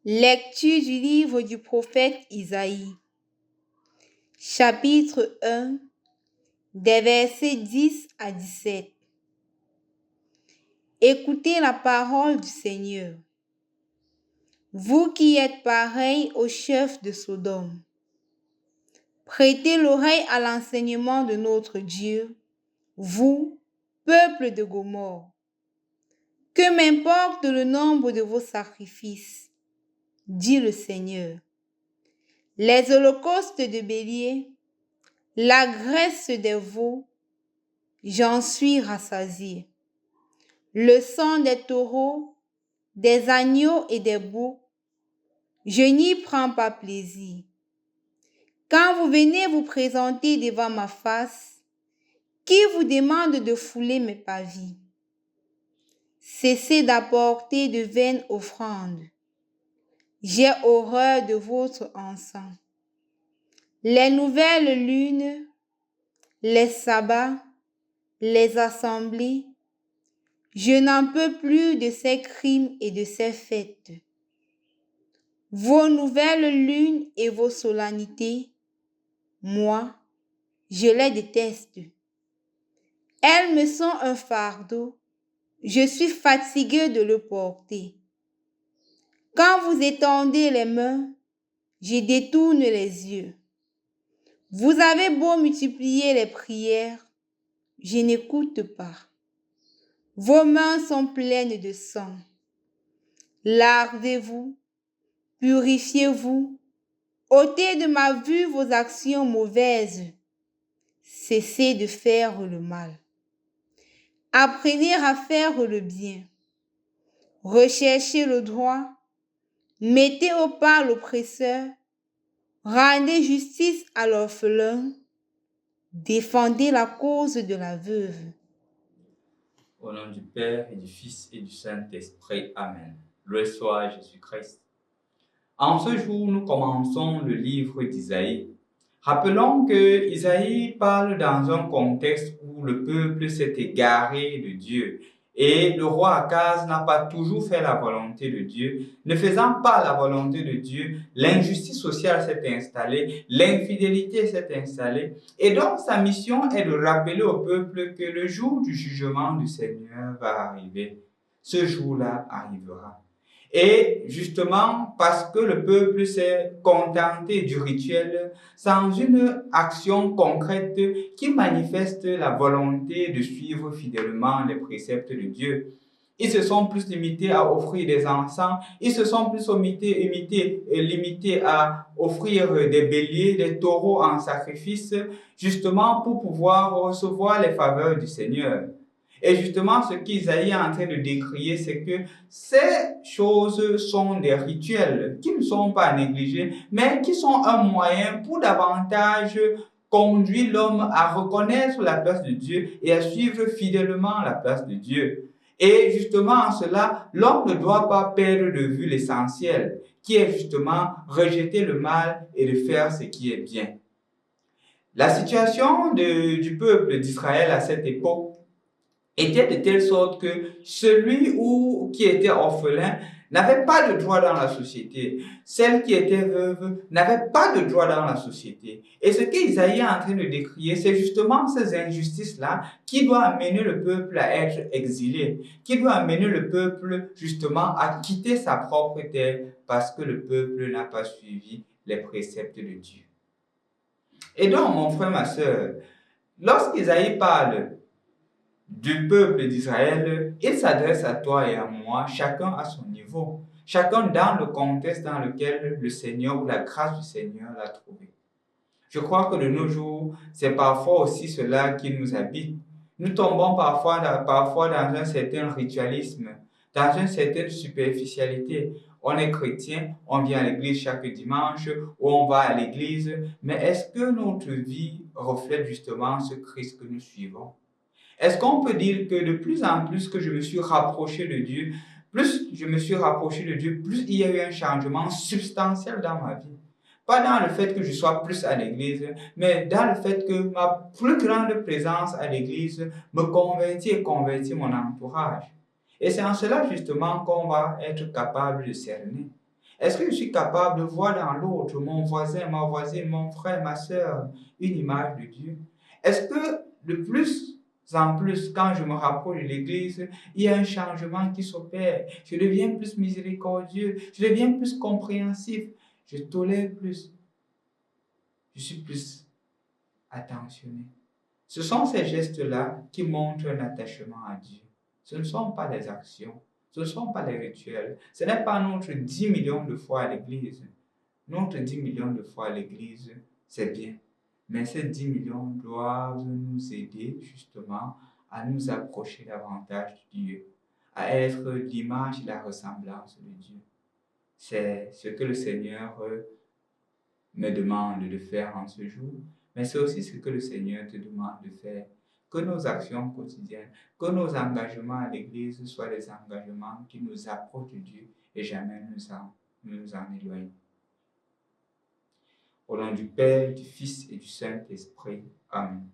Lecture du livre du prophète Isaïe, chapitre 1, des versets 10 à 17. Écoutez la parole du Seigneur. Vous qui êtes pareils au chef de Sodome, prêtez l'oreille à l'enseignement de notre Dieu, vous, peuple de Gomorrhe. Que m'importe le nombre de vos sacrifices, dit le Seigneur. Les holocaustes de bélier, la graisse des veaux, j'en suis rassasié. Le sang des taureaux, des agneaux et des boucs, je n'y prends pas plaisir. Quand vous venez vous présenter devant ma face, qui vous demande de fouler mes pavis? Cessez d'apporter de vaines offrandes. J'ai horreur de votre encens. Les nouvelles lunes, les sabbats, les assemblées, je n'en peux plus de ces crimes et de ces fêtes. Vos nouvelles lunes et vos solennités, moi, je les déteste. Elles me sont un fardeau, je suis fatigué de le porter. Quand vous étendez les mains, je détourne les yeux. Vous avez beau multiplier les prières, je n'écoute pas. Vos mains sont pleines de sang. Lavez-vous, purifiez-vous, ôtez de ma vue vos actions mauvaises. Cessez de faire le mal. Apprenez à faire le bien. Recherchez le droit. Mettez au pas l'oppresseur. Rendez justice à l'orphelin. Défendez la cause de la veuve. Au nom du Père et du Fils et du Saint-Esprit. Amen. Loué soit Jésus-Christ. En ce jour, nous commençons le livre d'Isaïe. Rappelons que Isaïe parle dans un contexte où le peuple s'est égaré de Dieu et le roi Akaz n'a pas toujours fait la volonté de Dieu. Ne faisant pas la volonté de Dieu, l'injustice sociale s'est installée, l'infidélité s'est installée et donc sa mission est de rappeler au peuple que le jour du jugement du Seigneur va arriver. Ce jour-là arrivera. Et justement, parce que le peuple s'est contenté du rituel sans une action concrète qui manifeste la volonté de suivre fidèlement les préceptes de Dieu. Ils se sont plus limités à offrir des encens, ils se sont plus limités à offrir des béliers, des taureaux en sacrifice, justement pour pouvoir recevoir les faveurs du Seigneur. Et justement, ce qu'Isaïe est en train de décrier, c'est que ces choses sont des rituels qui ne sont pas négligés, mais qui sont un moyen pour davantage conduire l'homme à reconnaître la place de Dieu et à suivre fidèlement la place de Dieu. Et justement, en cela, l'homme ne doit pas perdre de vue l'essentiel, qui est justement rejeter le mal et de faire ce qui est bien. La situation du peuple d'Israël à cette époque était de telle sorte que celui qui était orphelin n'avait pas de droit dans la société. Celle qui était veuve n'avait pas de droit dans la société. Et ce qu'Isaïe est en train de décrire, c'est justement ces injustices-là qui doivent amener le peuple à être exilé, qui doivent amener le peuple justement à quitter sa propre terre parce que le peuple n'a pas suivi les préceptes de Dieu. Et donc, mon frère, ma sœur, lorsqu'Isaïe parle du peuple d'Israël, il s'adresse à toi et à moi, chacun à son niveau, chacun dans le contexte dans lequel le Seigneur ou la grâce du Seigneur l'a trouvé. Je crois que de nos jours, c'est parfois aussi cela qui nous habite. Nous tombons parfois dans un certain ritualisme, dans une certaine superficialité. On est chrétien, on vient à l'église chaque dimanche, ou on va à l'église, mais est-ce que notre vie reflète justement ce Christ que nous suivons? Est-ce qu'on peut dire que de plus en plus que je me suis rapproché de Dieu, plus je me suis rapproché de Dieu, plus il y a eu un changement substantiel dans ma vie? Pas dans le fait que je sois plus à l'église, mais dans le fait que ma plus grande présence à l'église me convertit et convertit mon entourage. Et c'est en cela justement qu'on va être capable de cerner. Est-ce que je suis capable de voir dans l'autre, mon voisin, ma voisine, mon frère, ma soeur, une image de Dieu? Est-ce que de plus en plus, quand je me rapproche de l'Église, il y a un changement qui s'opère. Je deviens plus miséricordieux, je deviens plus compréhensif, je tolère plus, je suis plus attentionné. Ce sont ces gestes-là qui montrent un attachement à Dieu. Ce ne sont pas des actions, ce ne sont pas des rituels. Ce n'est pas notre 10 millions de fois à l'église. Notre 10 millions de fois à l'église, c'est bien. Mais ces 10 millions doivent nous aider justement à nous approcher davantage de Dieu, à être l'image et la ressemblance de Dieu. C'est ce que le Seigneur me demande de faire en ce jour, mais c'est aussi ce que le Seigneur te demande de faire. Que nos actions quotidiennes, que nos engagements à l'Église soient des engagements qui nous approchent de Dieu et jamais nous en éloignent. Au nom du Père, du Fils et du Saint-Esprit. Amen.